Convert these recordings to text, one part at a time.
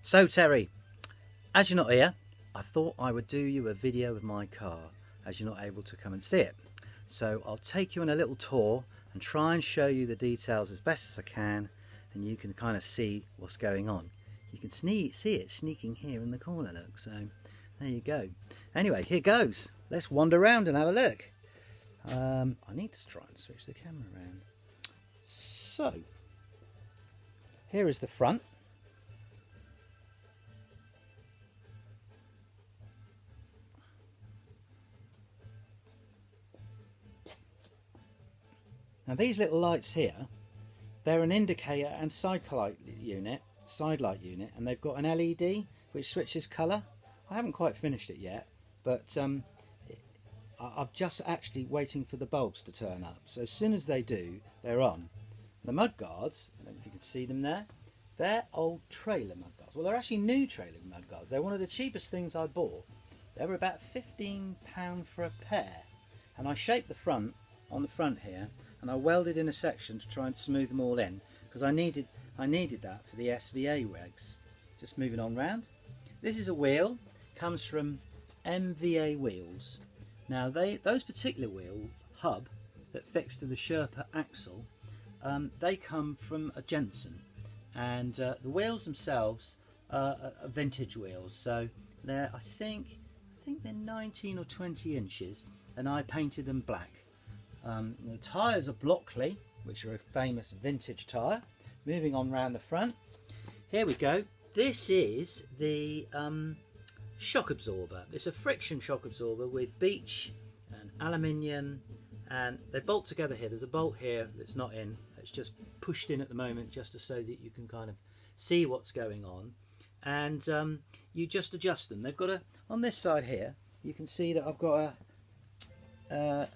So Terry, as you're not here, I thought I would do you a video of my car as you're not able to come and see it. So I'll take you on a little tour and try and show you the details as best as I can, and you can kind of see what's going on. You can see it sneaking here in the corner, look, so there you go. Anyway, here goes. Let's wander around and have a look. I need to try and switch the camera around. So, here is the front. Now these little lights here, they're an indicator and side light unit, and they've got an LED which switches colour. I haven't quite finished it yet, but I'm just actually waiting for the bulbs to turn up. So as soon as they do, they're on. The mud guards, I don't know if you can see them there, they're old trailer mud guards. Well, they're actually new trailer mud guards. They're one of the cheapest things I bought. They were about £15 for a pair, and I shaped the front on the front here, and I welded in a section to try and smooth them all in, because I needed that for the SVA regs. Just moving on round. This is a wheel, comes from MVA wheels. Now those particular wheel hub that fixed to the Sherpa axle, they come from a Jensen, and the wheels themselves are vintage wheels. So they're I think they're 19 or 20 inches, and I painted them black. The tyres are Blockley, which are a famous vintage tyre. Moving on round the front, here we go. This is the shock absorber. It's a friction shock absorber with beech and aluminium, and they bolt together here. There's a bolt here that's not in, it's just pushed in at the moment, just so that you can kind of see what's going on, and you just adjust them. They've got on this side here, you can see that I've got I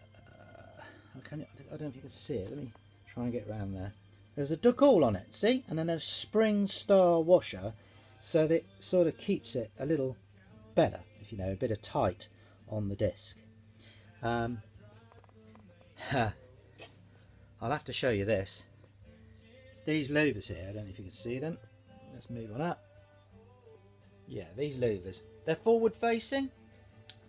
don't know if you can see it. Let me try and get around there. There's a decal on it, see? And then there's a spring star washer, so that it sort of keeps it a little better, if you know, a bit of tight on the disc. I'll have to show you this. These louvers here, I don't know if you can see them. Let's move on up. Yeah, these louvers. They're forward facing.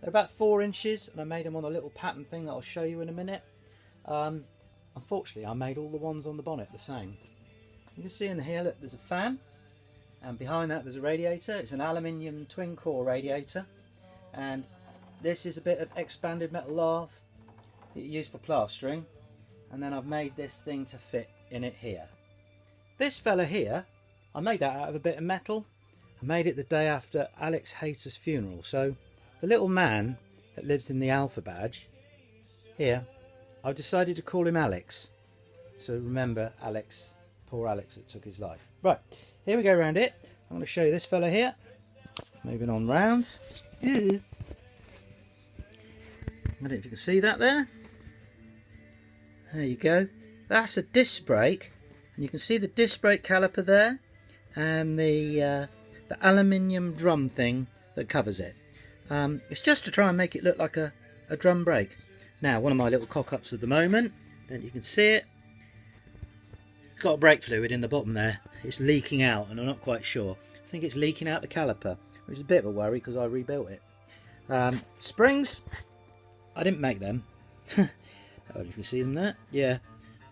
They're about 4 inches, and I made them on a little pattern thing that I'll show you in a minute. Unfortunately, I made all the ones on the bonnet the same. You can see in here, look, there's a fan, and behind that there's a radiator. It's an aluminium twin core radiator, and this is a bit of expanded metal lath that you use for plastering, and then I've made this thing to fit in it here. This fella here, I made that out of a bit of metal. I made it the day after Alex Hayter's funeral, so the little man that lives in the Alfa badge here, I've decided to call him Alex, so remember Alex, poor Alex that took his life. Right, here we go around it. I'm going to show you this fella here. Moving on round. I don't know if you can see that there. There you go. That's a disc brake, and you can see the disc brake caliper there, and the aluminium drum thing that covers it. It's just to try and make it look like a drum brake. Now, one of my little cock-ups at the moment, and you can see it, it's got brake fluid in the bottom there. It's leaking out, and I'm not quite sure. I think it's leaking out the caliper, which is a bit of a worry because I rebuilt it. Springs, I didn't make them. I don't know if you can see them there. Yeah,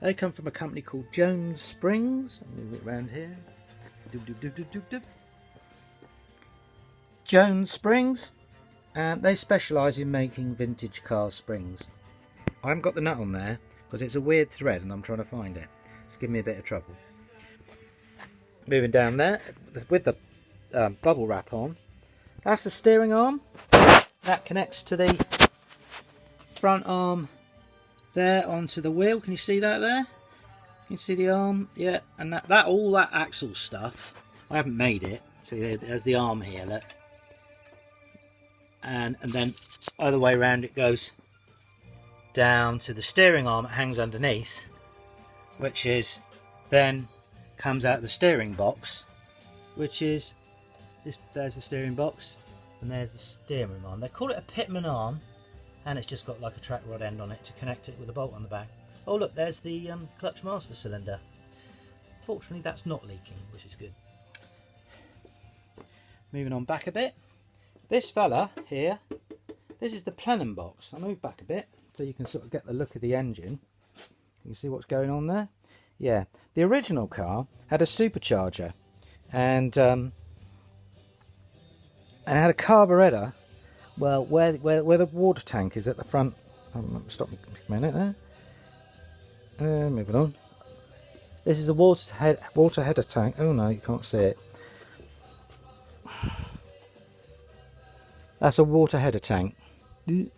they come from a company called Jones Springs. I'll move it around here. Jones Springs, and they specialise in making vintage car springs. I haven't got the nut on there because it's a weird thread and I'm trying to find it. It's giving me a bit of trouble. Moving down there with the bubble wrap on. That's the steering arm. That connects to the front arm there onto the wheel. Can you see that there? You can see the arm, yeah, and all that axle stuff. I haven't made it. See, there's the arm here, look. And then other way around it goes down to the steering arm that hangs underneath, which is then comes out of the steering box, which is this. There's the steering box, and there's the steering arm. They call it a Pitman arm, and it's just got like a track rod end on it to connect it with a bolt on the back. Oh look, there's the clutch master cylinder. Fortunately, that's not leaking, which is good. Moving on back a bit. This fella here, this is the plenum box. I'll move back a bit so you can sort of get the look of the engine. You see what's going on there? Yeah, the original car had a supercharger and had a carburettor. Well, where the water tank is at the front. Stop me a minute there. Moving on. This is a water header tank. Oh no, you can't see it. That's a water header tank. I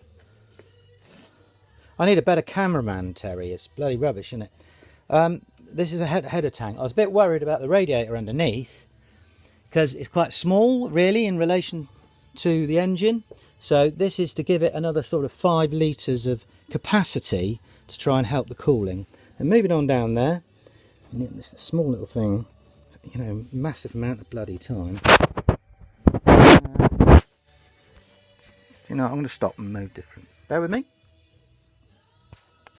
need a better cameraman, Terry. It's bloody rubbish, isn't it? This is a header tank. I was a bit worried about the radiator underneath because it's quite small, really, in relation to the engine. So this is to give it another sort of 5 litres of capacity to try and help the cooling. And moving on down there, and it's a small little thing, you know, massive amount of bloody time. You know, I'm going to stop and move different. Bear with me.